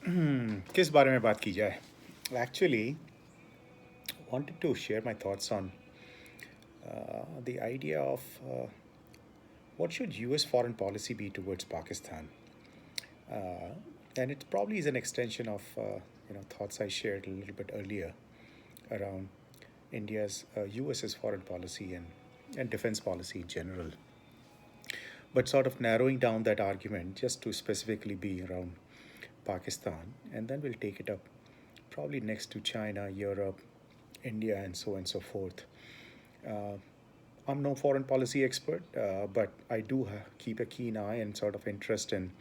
किस बारे में बात की जाए? Actually, wanted to share my thoughts on the idea of what should U.S. foreign policy be towards Pakistan, uh, and it probably is an extension of thoughts I shared a little bit earlier around India's U.S.'s foreign policy and defense policy in general. But sort of narrowing down that argument just to specifically be around Pakistan, and then we'll take it up probably next to China, Europe, India, and so on and so forth. Uh, I'm no foreign policy expert, but I do keep a keen eye and sort of interest in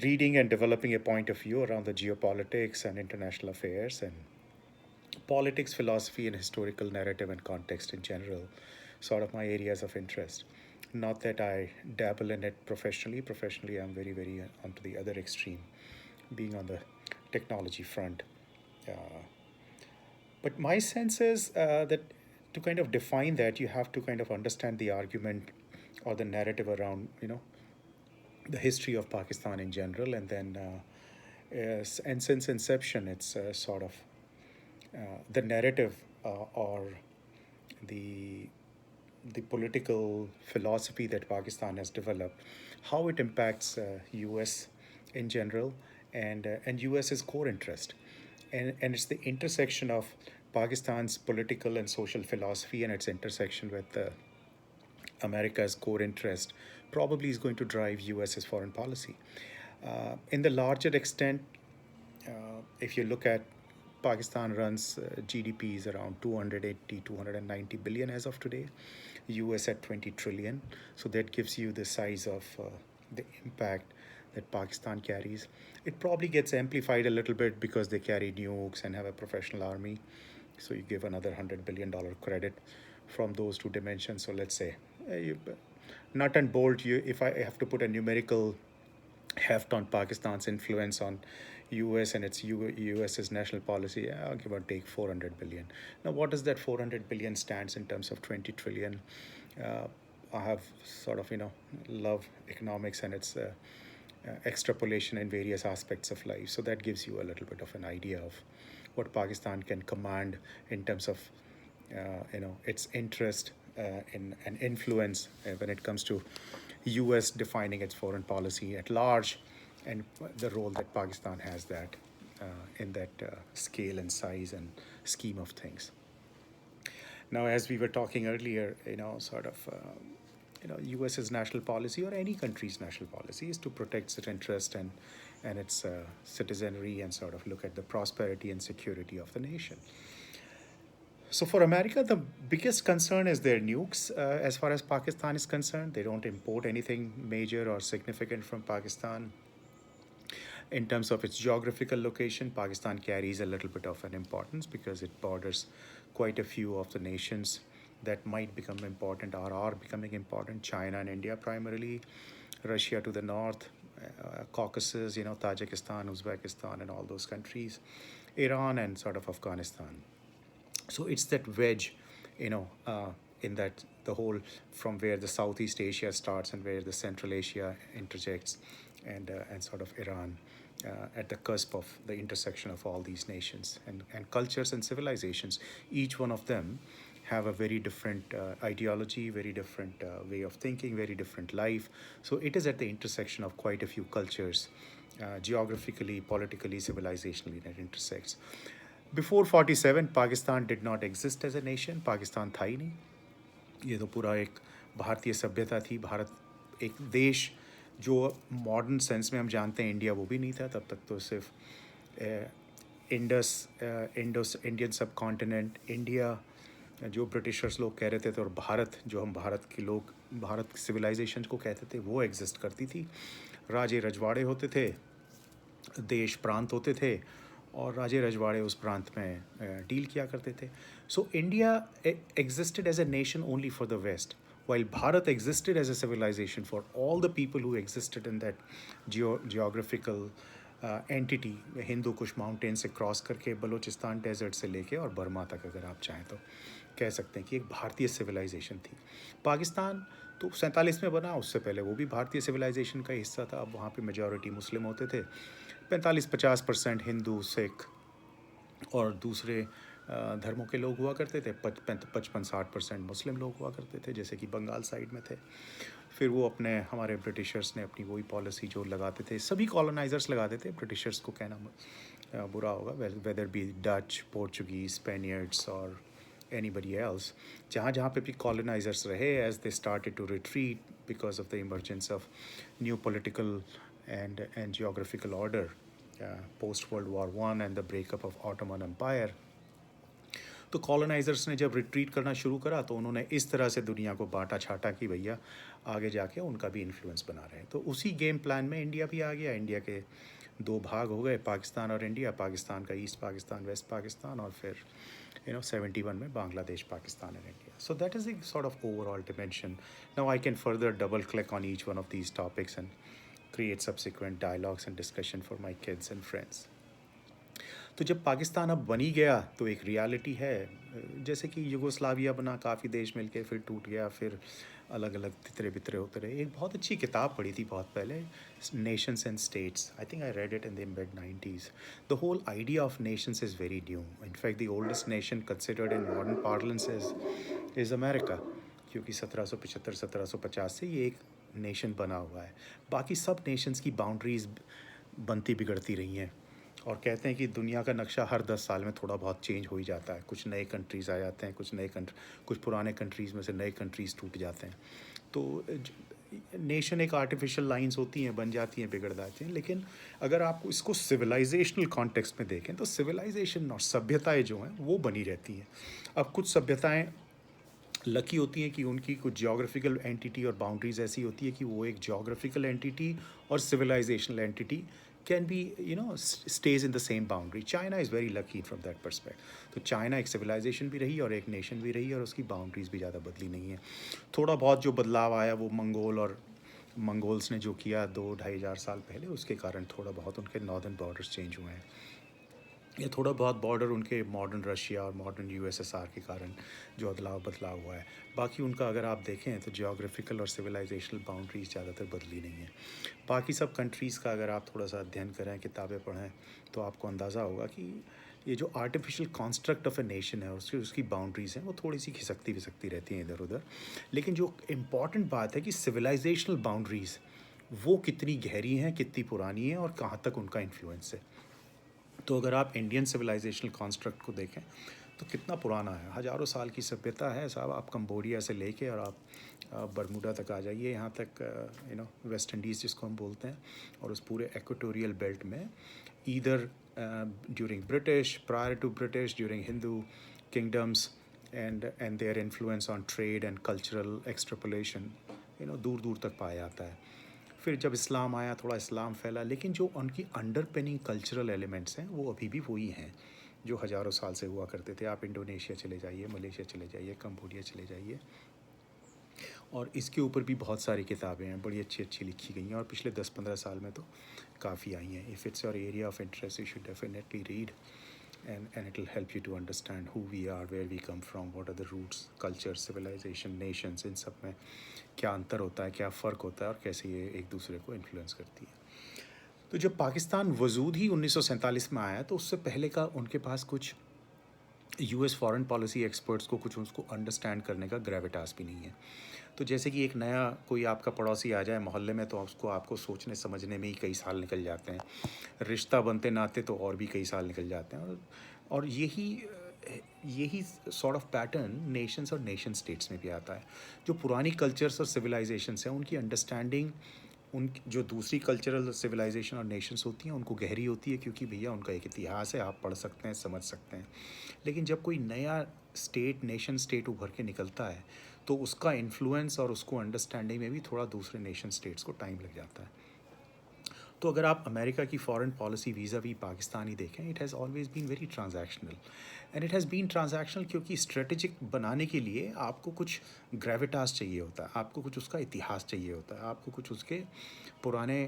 reading and developing a point of view around the geopolitics and international affairs and politics, philosophy, and historical narrative and context in general, sort of my areas of interest. Not that I dabble in it professionally. Professionally, I'm very, very onto the other extreme, being on the technology front. Uh, but my sense is that to kind of define that, you have to kind of understand the argument or the narrative around, the history of Pakistan in general, and then, and since inception, it's sort of the narrative or the the political philosophy that Pakistan has developed, how it impacts U.S. in general, and U.S.'s core interest, and it's the intersection of Pakistan's political and social philosophy and its intersection with America's core interest probably is going to drive U.S.'s foreign policy. In the larger extent, if you look at Pakistan runs GDP is around 280, 290 billion as of today, US at 20 trillion. So that gives you the size of the impact that Pakistan carries. It probably gets amplified a little bit because they carry nukes and have a professional army. So you give another $100 billion credit from those two dimensions. So let's say, nut and bolt, if I have to put a numerical heft on Pakistan's influence on US and its US's national policy, I'll give or take 400 billion. Now, what does that 400 billion stands in terms of 20 trillion? Uh, I have sort of, love economics and its extrapolation in various aspects of life. So that gives you a little bit of an idea of what Pakistan can command in terms of, its interest in and influence when it comes to U.S. defining its foreign policy at large, and the role that Pakistan has that in that scale and size and scheme of things. Now, as we were talking earlier, sort of, U.S.'s national policy or any country's national policy is to protect its interest and its citizenry and sort of look at the prosperity and security of the nation. So for America, the biggest concern is their nukes. As far as Pakistan is concerned, they don't import anything major or significant from Pakistan. In terms of its geographical location, Pakistan carries a little bit of an importance because it borders quite a few of the nations that might become important or are becoming important. China and India primarily, Russia to the north, Caucasus, Tajikistan, Uzbekistan, and all those countries, Iran, and sort of Afghanistan. So it's that wedge, in that the whole from where the Southeast Asia starts and where the Central Asia interjects, and sort of Iran at the cusp of the intersection of all these nations and cultures and civilizations. Each one of them have a very different ideology, very different way of thinking, very different life. So it is at the intersection of quite a few cultures, geographically, politically, civilizationally, that intersects. Before 47, Pakistan did not exist as a nation. Pakistan था ही नहीं. ये तो पूरा एक भारतीय सभ्यता थी. भारत एक देश जो मॉडर्न सेंस में हम जानते हैं इंडिया वो भी नहीं था तब तक. तो सिर्फ इंडस इंडियन सब कॉन्टिनेंट इंडिया जो ब्रिटिशर्स लोग कह रहे थे और भारत जो हम भारत के लोग भारत सिविलाइजेशन को कहते थे वो एग्जिस्ट करती थी. राजे रजवाड़े होते थे, देश प्रांत होते थे और राजे रजवाड़े उस प्रांत में डील किया करते थे. So India existed as a nation only for the West, while Bharat existed as a civilization for all the people who existed in that geographical entity. Hindu Kush mountain से क्रॉस करके बलूचिस्तान डेजर्ट से लेके और बर्मा तक अगर आप चाहें तो कह सकते हैं कि एक भारतीय सिविलाइजेशन थी. पाकिस्तान तो 47 में बना, उससे पहले वो भी भारतीय सिविलाइजेशन का हिस्सा था. अब वहाँ पे मेजॉरिटी मुस्लिम होते थे. 45-50% हिंदू, सिख और दूसरे धर्मों के लोग हुआ करते थे। 55-60% मुस्लिम लोग हुआ करते थे, जैसे कि बंगाल साइड में थे। फिर वो अपने हमारे ब्रिटिशर्स ने अपनी वही पॉलिसी जो लगाते थे, सभी कॉलोनाइजर्स लगाते थे, ब्रिटिशर्स को कहना बुरा होगा, वेदर बी डच, पोर्चुगीज, स्पेनियर्ड्स और anybody else, जहाँ जहाँ पे भी colonizers रहे, as they started to retreat because of the emergence of new political and geographical order post World War One and the breakup of Ottoman Empire, तो colonisers ने जब retreat करना शुरू करा तो उन्होंने इस तरह से दुनिया को बांटा छाटा कि भैया आगे जाके उनका भी इन्फ्लुएंस बना रहे हैं। तो उसी गेम प्लान में इंडिया भी आ गया। इंडिया के दो भाग हो गए, पाकिस्तान और इंडिया। पाकिस्तान का ईस्ट पाकिस्तान, वेस्ट पाकिस्तान, और फिर 71 में Bangladesh, Pakistan and India. So that is the sort of overall dimension. Now I can further double click on each one of these topics and create subsequent dialogues and discussion for my kids and friends. तो जब पाकिस्तान अब बन ही गया तो एक reality है, जैसे कि युगोस्लाविया बना, काफ़ी देश मिलके फिर टूट गया, फिर अलग अलग तितरे बितरे होते रहे। एक बहुत अच्छी किताब पढ़ी थी बहुत पहले, nations and states. I think I read it in the mid 90s। The whole idea of nations is very new. In fact the oldest nation considered in modern parlance is America, क्योंकि 1775-1750 से ये एक नेशन बना हुआ है। बाकी सब Nations की बाउंड्रीज बनती बिगड़ती रही हैं, और कहते हैं कि दुनिया का नक्शा हर 10 साल में थोड़ा बहुत चेंज हो ही जाता है। कुछ नए कंट्रीज़ आ जाते हैं, कुछ पुराने कंट्रीज़ में से नए कंट्रीज़ टूट जाते हैं। तो नेशन एक आर्टिफिशियल लाइंस होती हैं, बन जाती हैं, बिगड़ जाती हैं। लेकिन अगर आप इसको सिविलाइजेशनल कॉन्टेक्स्ट में देखें तो सिविलाइजेशन और सभ्यताएँ जो हैं वो बनी रहती हैं। अब कुछ सभ्यताएँ लकी होती हैं कि उनकी कुछ जियोग्राफिकल एंटिटी और बाउंड्रीज ऐसी होती है कि वो एक जियोग्राफिकल एंटिटी और civilisational entity can be stage in the same boundary. China is very lucky from that perspective. तो चाइना एक सिविलाइजेशन भी रही और एक नेशन भी रही, और उसकी बाउंड्रीज भी ज़्यादा बदली नहीं है। थोड़ा बहुत जो बदलाव आया वो मंगोल्स ने जो किया 2-2,500 साल पहले, उसके कारण थोड़ा बहुत उनके नॉर्दर्न बॉर्डर्स चेंज हुए हैं। ये थोड़ा बहुत बॉर्डर उनके मॉडर्न रशिया और मॉडर्न यूएसएसआर के कारण जो बदलाव हुआ है। बाकी उनका अगर आप देखें तो जियोग्राफिकल और सिविलाइजेशनल बाउंड्रीज ज़्यादातर बदली नहीं है। बाकी सब कंट्रीज़ का अगर आप थोड़ा सा अध्ययन करें, किताबें पढ़ें, तो आपको अंदाज़ा होगा कि ये जो artificial construct of a nation है उसकी बाउंड्रीज़ हैं वो थोड़ी सी खिसकती विसकती रहती हैं इधर उधर। लेकिन जो इम्पॉर्टेंट बात है कि सिविलाइजेशनल बाउंड्रीज़ वो कितनी गहरी हैं, कितनी पुरानी हैं और कहाँ तक उनका इन्फ्लुएंस है। तो अगर आप इंडियन सिविलाइजेशनल कॉन्स्ट्रक्ट को देखें तो कितना पुराना है, हज़ारों साल की सभ्यता है साहब। आप कंबोडिया से लेके और आप बरमूडा तक आ जाइए, यहाँ तक वेस्ट इंडीज़ जिसको हम बोलते हैं, और उस पूरे एक्वेटोरियल बेल्ट में either during British, prior to British, during Hindu kingdoms and their influence on trade and cultural extrapolation दूर दूर तक पाया जाता है। फिर जब इस्लाम आया, थोड़ा इस्लाम फैला, लेकिन जो उनकी अंडरपिनिंग कल्चरल एलिमेंट्स हैं वो अभी भी वही हैं जो हज़ारों साल से हुआ करते थे। आप इंडोनेशिया चले जाइए, मलेशिया चले जाइए, कंबोडिया चले जाइए, और इसके ऊपर भी बहुत सारी किताबें हैं, बड़ी अच्छी अच्छी लिखी गई हैं, और पिछले 10-15 साल में तो काफ़ी आई हैं। If it's your area of interest you should definitely read, and it will help you to understand who we are, where we come from, what are the roots, culture, civilization, nations, इन सब में क्या अंतर होता है, क्या फ़र्क होता है, और कैसे ये एक दूसरे को इन्फ्लुएंस करती है। तो जब पाकिस्तान वजूद ही 1947 में आया तो उससे पहले का उनके पास कुछ यूएस फॉरेन पॉलिसी एक्सपर्ट्स को कुछ उसको अंडरस्टैंड करने का ग्रेविटास भी नहीं है। तो जैसे कि एक नया कोई आपका पड़ोसी आ जाए मोहल्ले में, तो उसको आपको सोचने समझने में ही कई साल निकल जाते हैं, रिश्ता बनते नाते तो और भी कई साल निकल जाते हैं। और यही सॉर्ट ऑफ पैटर्न नेशंस और नेशन स्टेट्स में भी आता है। जो पुरानी कल्चर्स और सिविलाइजेशंस हैं उनकी अंडरस्टैंडिंग, उन जो दूसरी कल्चरल सिविलाइजेशन और नेशंस होती हैं उनको गहरी होती है, क्योंकि भैया उनका एक इतिहास है, आप पढ़ सकते हैं, समझ सकते हैं। लेकिन जब कोई नया नेशन स्टेट उभर के निकलता है तो उसका इन्फ्लुएंस और उसको अंडरस्टैंडिंग में भी थोड़ा दूसरे नेशन स्टेट्स को टाइम लग जाता है। तो अगर आप अमेरिका की फॉरेन पॉलिसी वीज़ा भी पाकिस्तान ही देखें, it has always been very transactional, and it has been transactional क्योंकि स्ट्रेटेजिक बनाने के लिए आपको कुछ ग्रेविटास चाहिए होता है, आपको कुछ उसका इतिहास चाहिए होता है, आपको कुछ उसके पुराने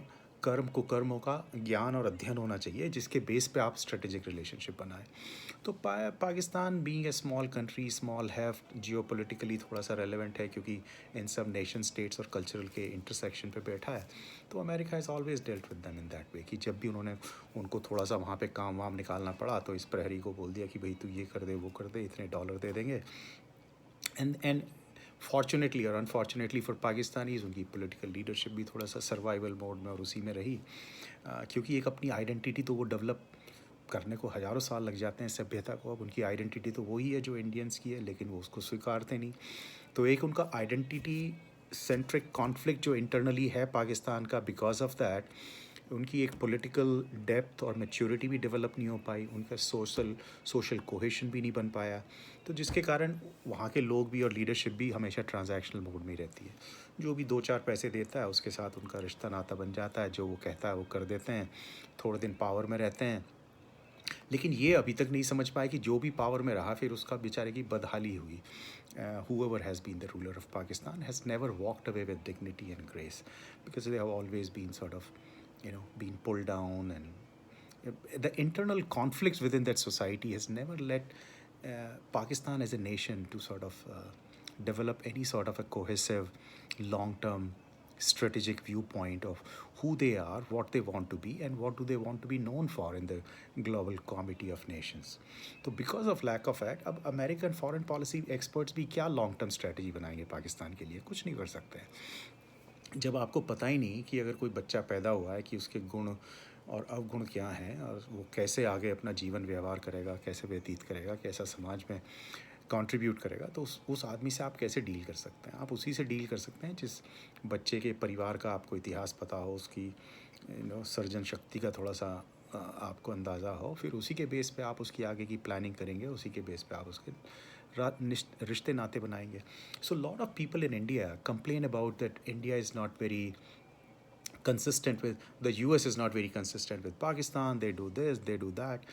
कुकर्मों का ज्ञान और अध्ययन होना चाहिए, जिसके बेस पे आप स्ट्रेटेजिक रिलेशनशिप बनाएं। तो Pakistan being a small country, small have geopolitically थोड़ा सा रेलेवेंट है, क्योंकि इन सब नेशन स्टेट्स और कल्चरल के इंटरसेक्शन पे बैठा है। तो America has always dealt with them in that way, कि जब भी उन्होंने उनको थोड़ा सा वहाँ पे काम वाम निकालना पड़ा, तो इस प्रहरी को बोल दिया कि भाई तू ये कर दे, वो कर दे, इतने डॉलर दे देंगे। एंड फॉर्चुनेटली और अनफॉर्चुनेटली फॉर पाकिस्तानीज, उनकी पॉलिटिकल लीडरशिप भी थोड़ा सा सर्वाइवल मोड में और उसी में रही, क्योंकि एक अपनी आइडेंटिटी तो वो डेवलप करने को हज़ारों साल लग जाते हैं सभ्यता को। अब उनकी आइडेंटिटी तो वही है जो इंडियंस की है, लेकिन वो उसको स्वीकारते नहीं। तो एक उनका आइडेंटिटी सेंट्रिक कॉन्फ्लिक्ट जो इंटरनली है पाकिस्तान का, बिकॉज ऑफ दैट उनकी एक पॉलिटिकल डेप्थ और मैच्योरिटी भी डेवलप नहीं हो पाई, उनका सोशल कोहेशन भी नहीं बन पाया। तो जिसके कारण वहाँ के लोग भी और लीडरशिप भी हमेशा ट्रांजैक्शनल मोड में ही रहती है। जो भी 2-4 पैसे देता है उसके साथ उनका रिश्ता नाता बन जाता है, जो वो कहता है वो कर देते हैं, थोड़े दिन पावर में रहते हैं। लेकिन ये अभी तक नहीं समझ पाए कि जो भी पावर में रहा फिर उसका बेचारे की बदहाली हुई। Whoever has been the ruler of Pakistan has never walked away with dignity and grace, because they have always been sort of, being pulled down, and the internal conflicts within that society has never let Pakistan as a nation to sort of develop any sort of a cohesive, long-term strategic viewpoint of who they are, what they want to be, and what do they want to be known for in the global committee of nations. तो because of lack of that, अब American foreign policy experts भी क्या long term strategy बनाएंगे पाकिस्तान के लिए? कुछ नहीं कर सकते हैं। जब आपको पता ही नहीं कि अगर कोई बच्चा पैदा हुआ है कि उसके गुण और अवगुण क्या हैं, और वो कैसे आगे अपना जीवन व्यवहार करेगा, कैसे व्यतीत करेगा, कैसा समाज में कंट्रीब्यूट करेगा, तो उस आदमी से आप कैसे डील कर सकते हैं? आप उसी से डील कर सकते हैं जिस बच्चे के परिवार का आपको इतिहास पता हो, उसकी सर्जन शक्ति का थोड़ा सा आपको अंदाज़ा हो। फिर उसी के बेस पे आप उसकी आगे की प्लानिंग करेंगे, उसी के बेस पे आप उसके रिश्ते नाते बनाएंगे। So lot of people in India complain about that India is not very consistent with the US is not very consistent with Pakistan. They do this, they do that.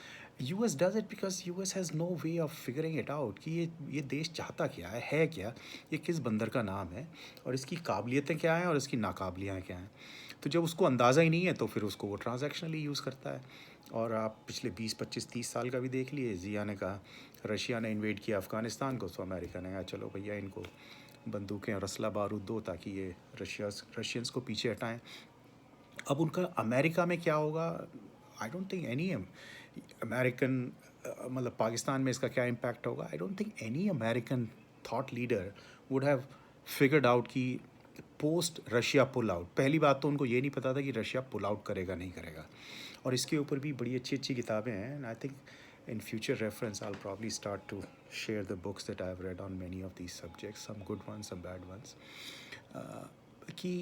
US does it because US has no way of figuring it out कि ये देश चाहता क्या है क्या, ये किस बंदर का नाम है, और इसकी काबिलियतें क्या हैं और इसकी नाकाबिलियाँ क्या हैं। तो जब उसको अंदाज़ा ही नहीं है तो फिर उसको वो ट्रांजैक्शनली यूज़ करता है। और आप पिछले 20-25-30 साल का भी देख लिए, जिया ने कहा रशिया ने इन्वेड किया अफ़गानिस्तान को, तो अमेरिका ने कहा चलो भैया इनको बंदूकें और असला बारूद दो ताकि ये रशियंस को पीछे हटाएं। अब उनका अमेरिका में क्या होगा, I don't think any American, मतलब पाकिस्तान में इसका क्या इम्पैक्ट होगा, I don't think any American thought leader would have figured out कि पोस्ट रशिया पुल आउट, पहली बात तो उनको ये नहीं पता था कि रशिया पुल आउट करेगा नहीं करेगा। और इसके ऊपर भी बड़ी अच्छी अच्छी किताबें हैं, and I think in future reference I'll probably start to share the books that I've read on many of these subjects, some good ones, some bad ones, कि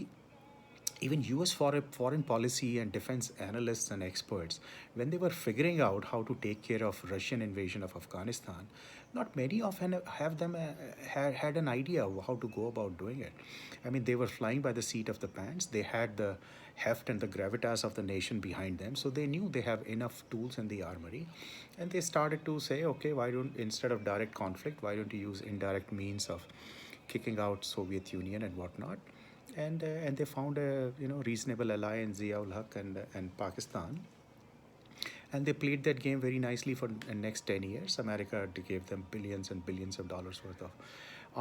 even US foreign policy and defense analysts and experts, when they were figuring out how to take care of Russian invasion of Afghanistan, not many of them had an idea of how to go about doing it. I mean, they were flying by the seat of the pants. They had the heft and the gravitas of the nation behind them, so they knew they have enough tools in the armory, and they started to say, okay, why don't, instead of direct conflict, why don't you use indirect means of kicking out Soviet Union and whatnot. And they found a reasonable ally in Zia-ul Haq and Pakistan, and they played that game very nicely for the next 10 years. America gave them billions and billions of dollars worth of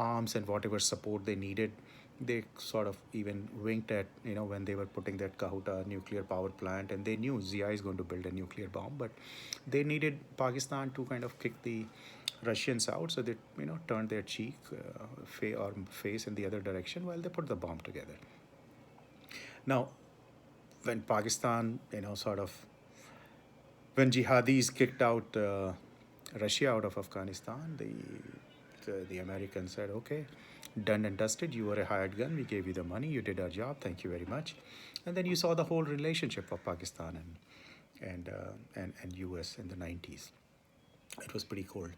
arms and whatever support they needed. They sort of even winked at, when they were putting that Kahuta nuclear power plant, and they knew Zia is going to build a nuclear bomb, but they needed Pakistan to kind of kick the Russians out, so they turned their cheek or face in the other direction while they put the bomb together. Now, when Pakistan, sort of, when jihadis kicked out Russia out of Afghanistan, the Americans said, okay, done and dusted, you were a hired gun, we gave you the money, you did our job, thank you very much. And then you saw the whole relationship of Pakistan and US in the 90s. It was pretty cold.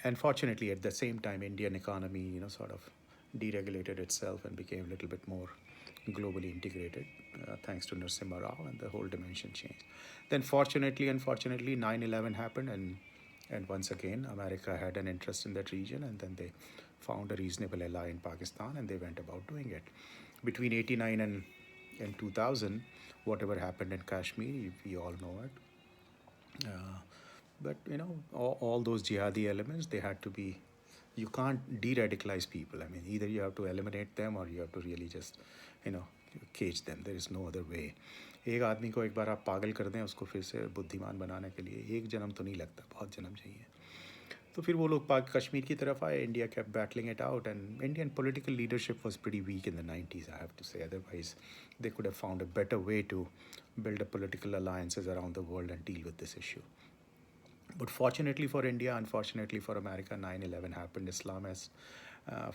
And fortunately, at the same time, Indian economy, sort of deregulated itself and became a little bit more globally integrated, thanks to Narasimha Rao, and the whole dimension changed. Then unfortunately, 9/11 happened, and once again, America had an interest in that region, and then they found a reasonable ally in Pakistan, and they went about doing it. Between 89 and in 2000, whatever happened in Kashmir, we all know it. Uh, but all those jihadi elements, they had to be. You can't de-radicalize people. I mean, either you have to eliminate them or you have to really just, you know, cage them. There is no other way. एक आदमी को एक बार आप पागल कर दें उसको फिर से बुद्धिमान बनाने के लिए एक जन्म तो नहीं लगता, बहुत जन्म चाहिए. तो फिर वो लोग पाक कश्मीर की तरफ आए. India kept battling it out, and Indian political leadership was pretty weak in the 90s, I have to say. Otherwise, they could have found a better way to build a political alliances around the world and deal with this issue. But fortunately for India, unfortunately for America, 9/11 happened. Islam has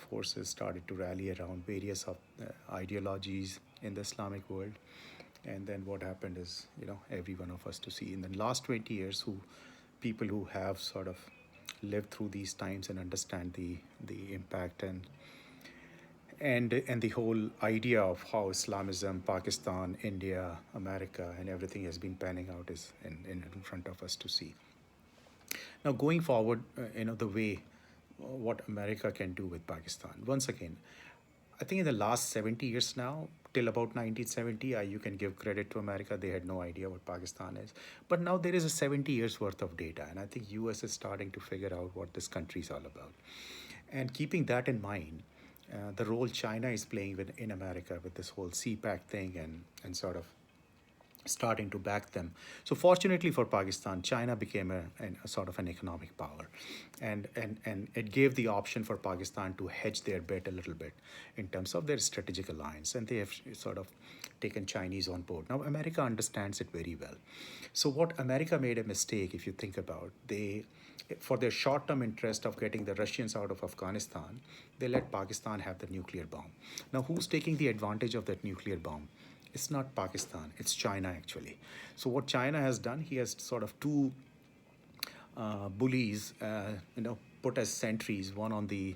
forces started to rally around various ideologies in the Islamic world. And then what happened is, every one of us to see in the last 20 years, people who have sort of lived through these times and understand the impact and the whole idea of how Islamism, Pakistan, India, America, and everything has been panning out is in front of us to see. Now, going forward, the way what America can do with Pakistan. Once again, I think in the last 70 years now, till about 1970, you can give credit to America. They had no idea what Pakistan is. But now there is a 70 years worth of data, and I think US is starting to figure out what this country is all about. And keeping that in mind, the role China is playing in America with this whole CPAC thing and sort of starting to back them. So fortunately for Pakistan, China became a sort of an economic power, and it gave the option for Pakistan to hedge their bet a little bit in terms of their strategic alliance, and they have sort of taken Chinese on board. Now America understands it very well. So what America made a mistake, if you think about, they for their short-term interest of getting the Russians out of Afghanistan, they let Pakistan have the nuclear bomb. Now who's taking the advantage of that nuclear bomb? It's not Pakistan, it's China actually. So what China has done, he has sort of two bullies, put as sentries, one on the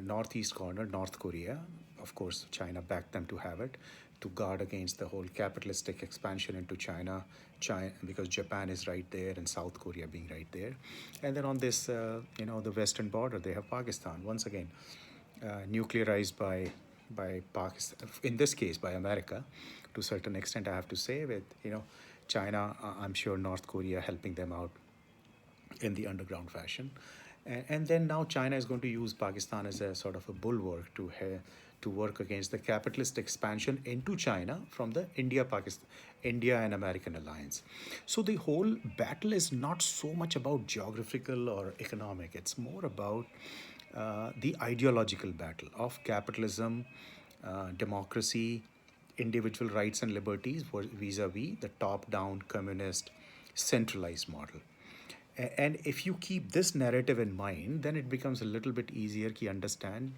northeast corner, North Korea. Of course, China backed them to have it to guard against the whole capitalistic expansion into China, because Japan is right there and South Korea being right there. And then on this, the western border, they have Pakistan. Once again, nuclearized by Pakistan, in this case by America, to a certain extent, I have to say, with China, I'm sure North Korea helping them out in the underground fashion, and then now China is going to use Pakistan as a sort of a bulwark to work against the capitalist expansion into China from the India and American alliance. So the whole battle is not so much about geographical or economic; it's more about the ideological battle of capitalism, democracy, individual rights and liberties vis-a-vis the top-down communist centralized model. And if you keep this narrative in mind, then it becomes a little bit easier to understand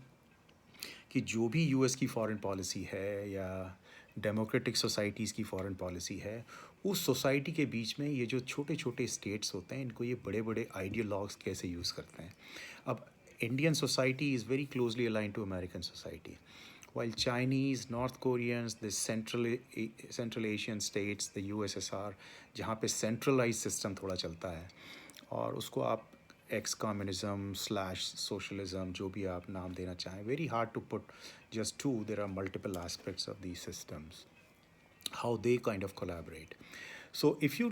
कि जो भी US की foreign policy है या democratic societies की foreign policy है, उस society के बीच में ये जो छोटे छोटे स्टेट्स होते हैं, इनको ये बड़े बड़े आइडियोलॉग्स कैसे यूज़ करते हैं. अब Indian society is very closely align to American society, while Chinese, North Koreans, the Central Asian states, the USSR, जहाँ पे centralized system थोड़ा चलता है, और उसको आप एक्स कम्युनिज्म स्लैश सोशलिज्म जो भी आप नाम देना चाहें, very hard to put just to. There are multiple aspects of these systems, how they kind of collaborate. So if you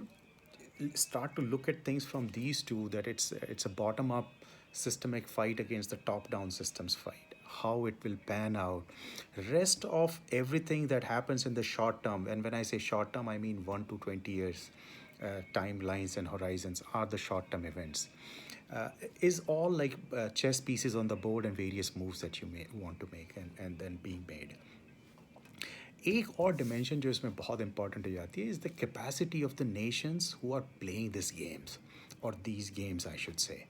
start to look at things from these two, that it's a bottom up systemic fight against the top down systems fight, how it will pan out, rest of everything that happens in the short term, and when I say short term, I mean 1 to 20 years timelines and horizons are the short term events, is all like chess pieces on the board and various moves that you may want to make and then being made. एक और dimension जो इसमें बहुत important हो जाती है is the capacity of the nations who are playing this games, और these games I should say.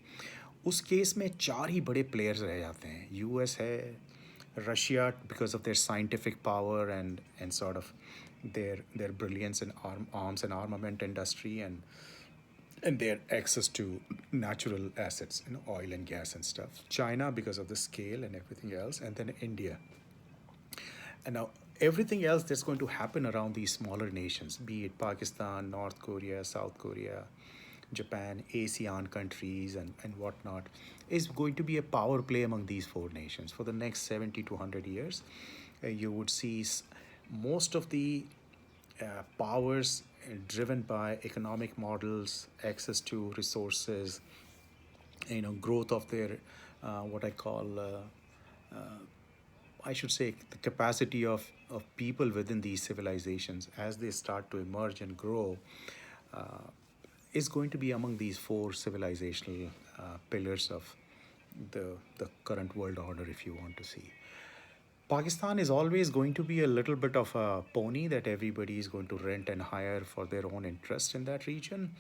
उस केस में चार ही बड़े प्लेयर्स रह जाते हैं. यूएस है, Russia because of their scientific power and sort of their brilliance in arms and armament industry, and their access to natural assets, oil and gas and stuff. China because of the scale and everything else, and then India. And now everything else that's going to happen around these smaller nations, be it Pakistan, North Korea, South Korea, Japan, ASEAN countries, and whatnot, is going to be a power play among these four nations for the next 70 to 100 years. You would see most of the powers driven by economic models, access to resources, growth of their what I call I should say the capacity of people within these civilizations as they start to emerge and grow uh, is going to be among these four civilizational pillars of the current world order, if you want to see. Pakistan is always going to be a little bit of a pony that everybody is going to rent and hire for their own interest in that region,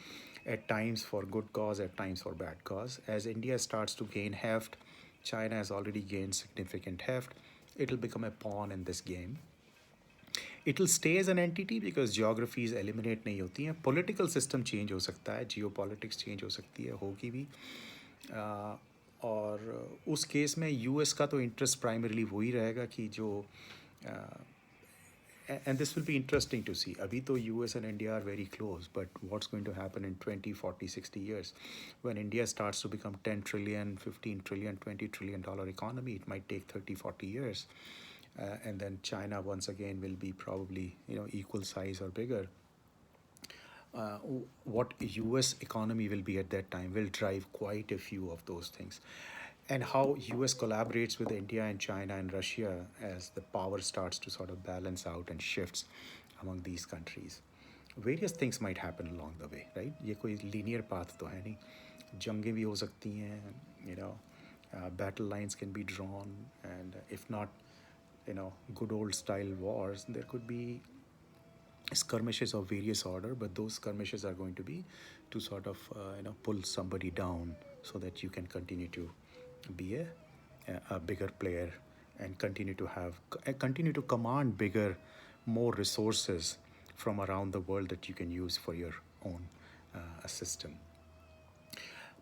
at times for good cause, at times for bad cause. As India starts to gain heft, China has already gained significant heft. It'll become a pawn in this game. It'll stay as an entity because geographies eliminate नहीं होती हैं. Political system change हो सकता है, geopolitics change हो सकती है, होगी भी. और उस केस में यूएस का तो इंटरेस्ट प्राइमरीली वही रहेगा कि जो and this will be interesting to see. Abhi to US and India are very close, but what's going to happen in 20, 40, 60 years when India starts to become 10 trillion, 15 trillion, 20 trillion dollar economy? It might take 30, 40 years. And then China once again will be probably equal size or bigger. uh, what US economy will be at that time will drive quite a few of those things. And how US collaborates with India and China and Russia as the power starts to sort of balance out and shifts among these countries. Various things might happen along the way, right? ये कोई linear path तो है नहीं. जंगें भी हो सकती हैं, battle lines can be drawn, and if not, good old style wars, there could be skirmishes of various order, but those skirmishes are going to be to sort of pull somebody down so that you can continue to be a bigger player and continue to command bigger, more resources from around the world that you can use for your own system.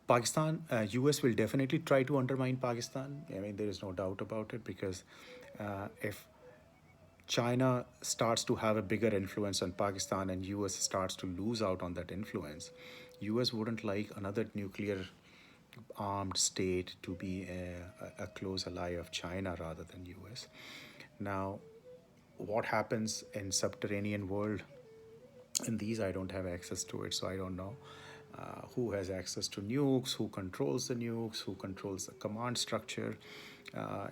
Pakistan, US will definitely try to undermine Pakistan. I mean, there is no doubt about it, because if China starts to have a bigger influence on Pakistan and US starts to lose out on that influence, US wouldn't like another nuclear armed state to be a close ally of China rather than US. Now, what happens in subterranean world, in these I don't have access to it, so I don't know who has access to nukes, who controls the nukes, who controls the command structure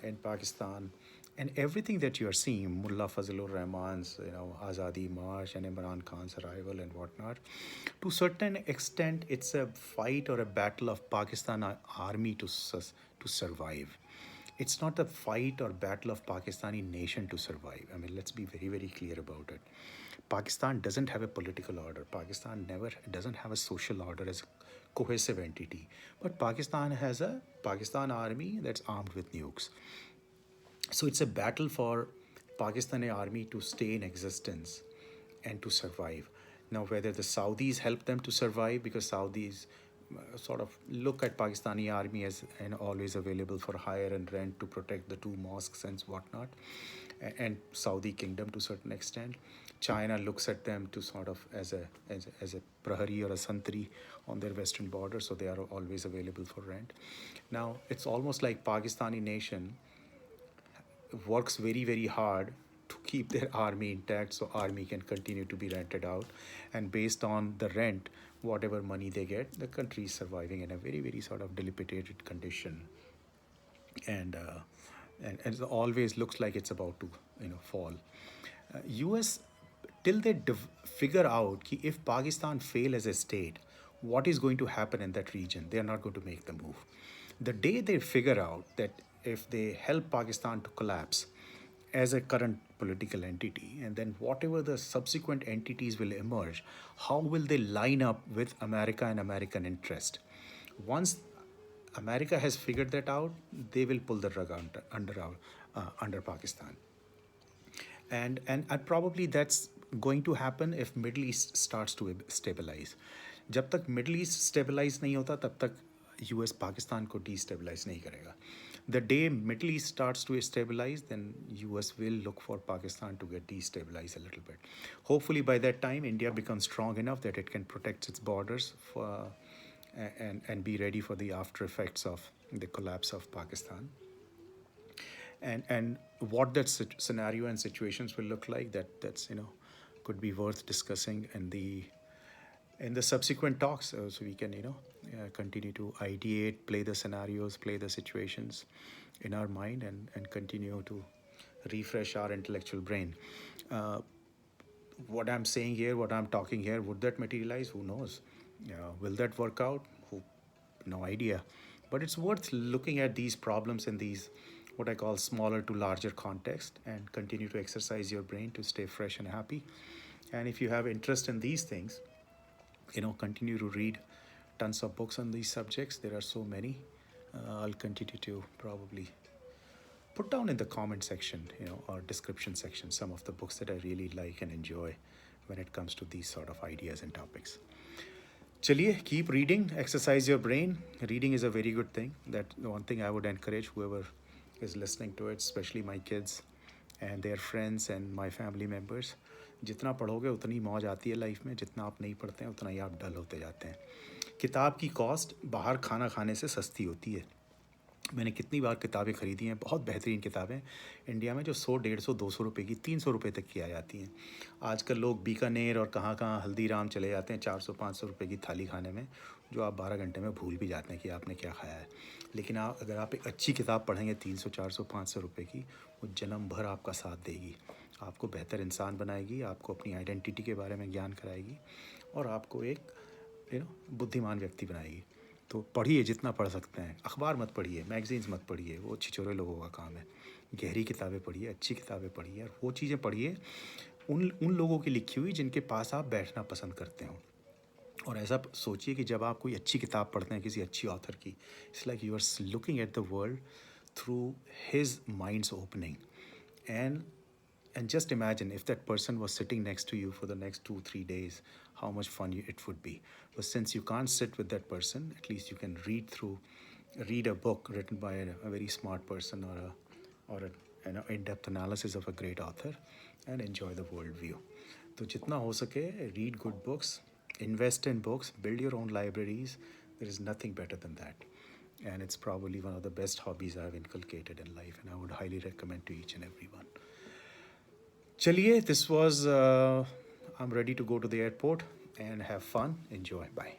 in Pakistan. And everything that you are seeing, Mullah Fazlur Rahman's, Azadi March and Imran Khan's arrival and whatnot, to certain extent, it's a fight or a battle of Pakistan army to survive. It's not a fight or battle of Pakistani nation to survive. I mean, let's be very, very clear about it. Pakistan doesn't have a political order. Pakistan never doesn't have a social order as a cohesive entity. But Pakistan has a Pakistan army that's armed with nukes. So it's a battle for Pakistani army to stay in existence and to survive. Now, whether the Saudis help them to survive, because Saudis sort of look at Pakistani army as always available for hire and rent to protect the two mosques and whatnot, and Saudi kingdom to a certain extent. China looks at them to sort of as a prahari or a santri on their western border, so they are always available for rent. Now, it's almost like Pakistani nation works very, very hard to keep their army intact so army can continue to be rented out, and based on the rent, whatever money they get, the country is surviving in a very, very sort of dilapidated condition. And it always looks like it's about to fall. US, till they figure out ki if Pakistan fail as a state, what is going to happen in that region, they are not going to make the move. The day they figure out that if they help Pakistan to collapse as a current political entity, and then whatever the subsequent entities will emerge, how will they line up with America and American interest? Once America has figured that out, they will pull the rug under Pakistan. And probably that's going to happen if Middle East starts to stabilize. जब तक middle east stabilise नहीं होता तब तक US Pakistan को destabilize नहीं करेगा. The day Middle East starts to stabilize, then US will look for Pakistan to get destabilized a little bit. Hopefully by that time India becomes strong enough that it can protect its borders and be ready for the after effects of the collapse of Pakistan. and what that scenario and situations will look like, that's could be worth discussing in the subsequent talks, so we can continue to ideate, play the scenarios, play the situations in our mind, and continue to refresh our intellectual brain. uh, what I'm saying here, what I'm talking here, would that materialize? Who knows? Will that work out? Who, no idea. But it's worth looking at these problems in these, what I call, smaller to larger context, and continue to exercise your brain to stay fresh and happy. And if you have interest in these things, continue to read tons of books on these subjects. There are so many. I'll continue to probably put down in the comment section, or description section, some of the books that I really like and enjoy when it comes to these sort of ideas and topics. Chaliye, keep reading, exercise your brain. Reading is a very good thing. That one thing I would encourage whoever is listening to it, especially my kids and their friends and my family members. जितना पढ़ोगे उतनी मौज आती है life में, जितना आप नहीं पढ़ते हैं उतना ही आप डल होते जाते हैं. किताब की कॉस्ट बाहर खाना खाने से सस्ती होती है. मैंने कितनी बार किताबें ख़रीदी हैं, बहुत बेहतरीन किताबें इंडिया में, जो 100, 150, 200 रुपये की, 300 रुपये तक की आ जाती हैं. आजकल लोग बीकानेर और कहाँ कहाँ हल्दीराम चले जाते हैं 400, 500 रुपये की थाली खाने में, जो आप 12 घंटे में भूल भी जाते हैं कि आपने क्या खाया है. लेकिन अगर आप एक अच्छी किताब पढ़ेंगे 300, 400, 500 रुपये की, वो जन्म भर आपका साथ देगी. आपको बेहतर इंसान बनाएगी, आपको अपनी आइडेंटिटी के बारे में ज्ञान कराएगी, और आपको एक बुद्धिमान व्यक्ति बनाएगी. तो पढ़िए जितना पढ़ सकते हैं. अखबार मत पढ़िए, मैगजीन्स मत पढ़िए, वो छिछोरे लोगों का काम है. गहरी किताबें पढ़िए, अच्छी किताबें पढ़िए, और वो चीज़ें पढ़िए उन लोगों की लिखी हुई जिनके पास आप बैठना पसंद करते हो. और ऐसा सोचिए कि जब आप कोई अच्छी किताब पढ़ते हैं किसी अच्छी ऑथर की, it's like you are looking at the world through his minds opening. And and just imagine if that person was sitting next to you for the next 2 3 days, how much fun it would be. But since you can't sit with that person, at least you can read a book written by a very smart person, or an in-depth analysis of a great author, and enjoy the world view. तो जितना हो सके, read good books, invest in books, build your own libraries. There is nothing better than that, and it's probably one of the best hobbies I've inculcated in life, and I would highly recommend to each and everyone. Chaliye, this was, I'm ready to go to the airport and have fun. Enjoy. Bye.